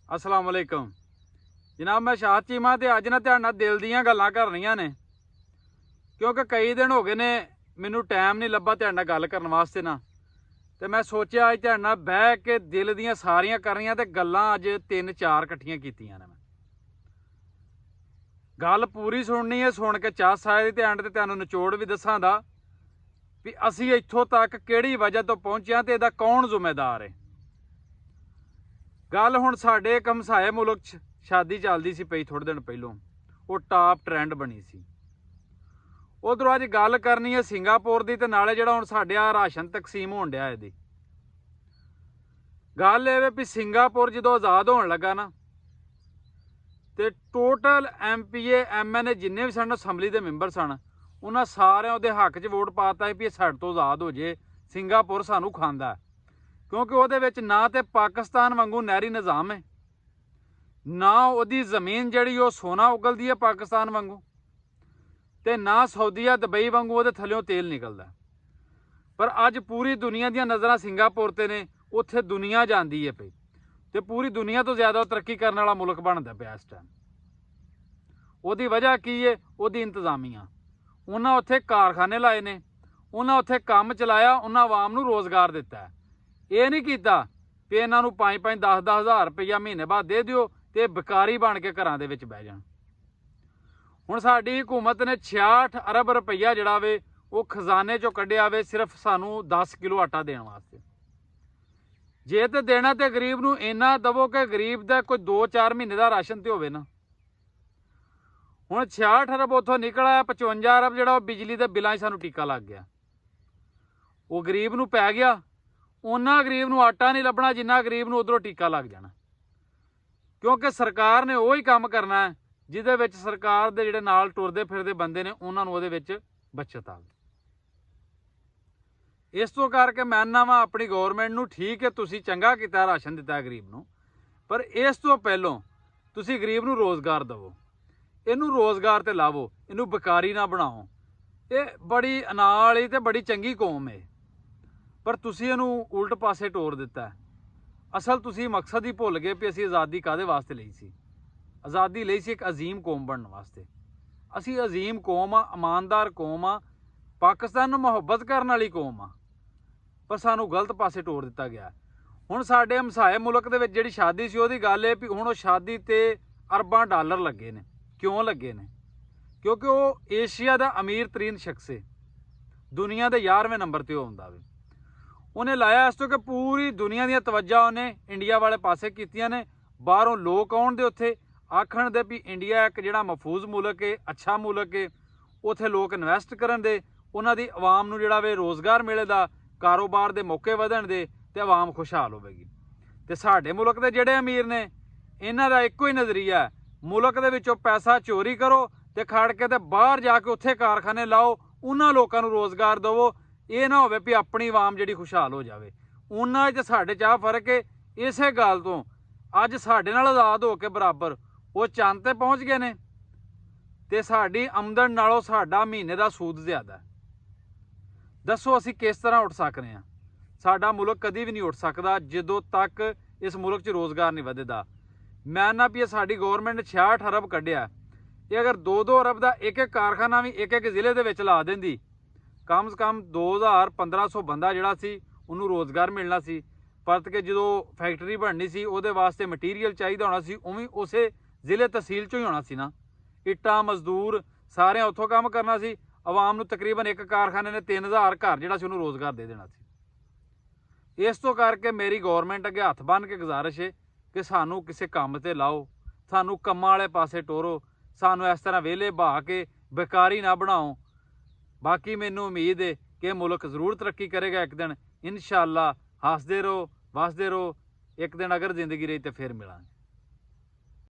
अस्सलाम वालेकुम जनाब। मैं शाह चीमा ते अज ना तुहाडे नाल दिल दीयां गल्लां करनियां ने, क्योंकि कई दिन हो गए ने मैनू टाइम नहीं लब्भा तुहाडे नाल गल करन वास्ते ना। ते मैं सोचिया अज तुहाडे नाल बह के दिल दीयां सारियां करनियां ते गल्लां अज 3-4 इकट्ठियां कीतियां ने। मैं गल पूरी सुननी है, सुन के चस आए ते एंड ते तुहानूं निचोड़ भी दस्सां दा भी असीं इत्थों तक किहड़ी वजह तो पहुंचे ते इहदा कौन जिम्मेदार है। गल हुण साडे एक हमसाए मुल्क च शादी चलदी सी पई थोड़े दिन पहलों, वो टॉप ट्रेंड बनी सी। उधरों अज गल करनी है सिंगापुर की, ते नाले जिहड़ा हुण साडे आ राशन तकसीम होण डिया इहदी गल ये भी सिंगापुर जदों आज़ाद होण लगा ना, तो टोटल MPA MNA जिन्ने भी सन असैंबली के मैंबर सन, उन्होंने सारे उहदे हक च वोट पाता भी साडे तो आज़ाद हो जाए, सिंगापुर सानू खांदा है। क्योंकि उहदे विच ना तो पाकिस्तान वांगू नहरी निज़ाम है, ना उहदी जमीन जिहड़ी वो सोना उगलदी है पाकिस्तान वांगू, ते ना सऊदीया दुबई वांगू उहदे थल्लों तेल निकलदा। पर अज पूरी दुनिया दी नज़रां सिंगापुर ते ने, उत्थे दुनिया जांदी है पई, ते पूरी दुनिया तो ज़्यादा तरक्की करने वाला मुल्क बनदा पिया इस टाइम। उहदी वजह की है? उहदी इंतजामिया। उन्हें उत्थे कारखाने लाए ने, उन्हें उत्थे काम चलाया, उन्हें आवाम नूं रोज़गार दिता है। ये नहीं किया भी इन्हां नूं 5-5 10-10 हज़ार रुपया महीने बाद दे दिओ ते बेकारी बन के घरां दे विच बह जाण। हुण साडी हुकूमत ने 66 अरब रुपया जिहड़ा वे वो खजाने चों कढिया वे सिर्फ सानू 10 किलो आटा देण वास्ते। जे ते देना ते गरीब नूं इन्ना दवो कि गरीब दा कोई 2-4 महीने का राशन तो होवे ना। हुण 66 अरब उत्थों निकल आया, 55 अरब जिहड़ा बिजली के बिलों सानू टीका लग गया, वो गरीब नूं पै गया। उन्ना गरीब नूं आटा नहीं लभना जिन्ना गरीब नूं उधरों टीका लग जाना, क्योंकि सरकार ने वही काम करना है जिहदे विच सरकार दे जिहड़े नाल टुरदे फिरदे बंदे ने उन्हां नूं उहदे विच बचत आवे। इस तो करके मैं आना वा अपनी गौरमेंट नूं, ठीक है तुसीं चंगा कीता राशन दिता गरीब नूं, पर इस तो पहलों तुसीं गरीब नूं रोज़गार दवो, इनू रोज़गार ते लावो, इनू बेकारी ना बनाओ। ये बड़ी अनाल वाली ते बड़ी चंगी कौम है, पर तुसीं इहनूं उल्ट पासे टोर दिता है। असल तुसीं मकसद ही भुल गए भी असीं आज़ादी काहदे वास्ते लई सी। आज़ादी लई सी एक अजीम कौम बनने वास्ते। असीं अजीम कौम आ, ईमानदार कौम आ, पाकिस्तान नूं मुहब्बत करने वाली कौम आ, पर सानू गलत पासे टोर दिता गया। हुण साडे हमसाए मुल्क दे विच जिहड़ी शादी सी उहदी गल है भी हुण शादी ते अरबां डॉलर लगे ने। क्यों लगे ने? क्योंकि वो एशिया का अमीर तरीन शख्स है, दुनिया के 11वें नंबर पर आउंदा वे। उन्हें लाया इस तो कि पूरी दुनिया दी तवज्जा उन्हें इंडिया वाले पासे कीतियां ने। बाहरों लोग आउण दे उत्थे आखण दे भी इंडिया एक जिहड़ा महफूज मुल्क है, अच्छा मुल्क है, उत्थे लोग इन्वैसट करन दे, उन्हां दी आवाम नूं जिहड़ा वे रोज़गार मिले दा, कारोबार दे मौके वधण दे ते आवाम खुशहाल होवेगी। ते साडे मुल्क दे जिहड़े अमीर ने इन्हां दा इक्को ही नज़रिया है, मुल्क दे विचों पैसा चोरी करो ते खड़ के ते बाहर जाके उत्थे कारखाने लाओ, उन्हां लोकां नूं रोज़गार दवो। ये ना होवे भी अपनी आवाम जिहड़ी खुशहाल हो जाए। उन्हां च साडे च आ फर्क है। इसे गल तो अज साडे नाल आज़ाद हो के बराबर वो चंद ते पहुँच गए ने, ते साडी आमदन नालों साडा महीने का सूद ज़्यादा है। दसो असीं किस तरह उठ सकते हैं? साडा मुल्क कभी भी नहीं उठ सकता जदों तक इस मुल्क च रोज़गार नहीं वधदा। मैं ना भी साडी गौरमेंट ने 66 अरब कढ़िया, ये अगर 2-2 अरब का एक कारखाना भी एक जिले दे विच ला देंदी, कम से कम 2000-1500 बंदा जिहड़ा सी उन्होंने रोज़गार मिलना सी। परत के जो फैक्टरी बननी सी उहदे वास्ते मटीरियल चाहिए होना सी, उवें उसे जिले तहसील चों ही होना सी ना। इट्टां मजदूर सारे उत्थों काम करना सी। आवाम नूं तकरीबन एक कारखाने ने 3000 घर जिहड़ा सी उहनूं रोज़गार दे देना सी। इस तो करके मेरी गौरमेंट अगे हथ बन के गुजारिश है कि सानू किसी काम ते लाओ, सानू कम्मां वाले पासे टोरो, सानू इस तरह वेले बहा के बेकारी ना बनाओ। बाकी मैनू उम्मीद है कि मुल्क जरूर तरक्की करेगा एक दिन, इंशाअल्लाह। हसदे रहो, वसदे रहो, एक दिन अगर जिंदगी रही तो फिर मिलांगे।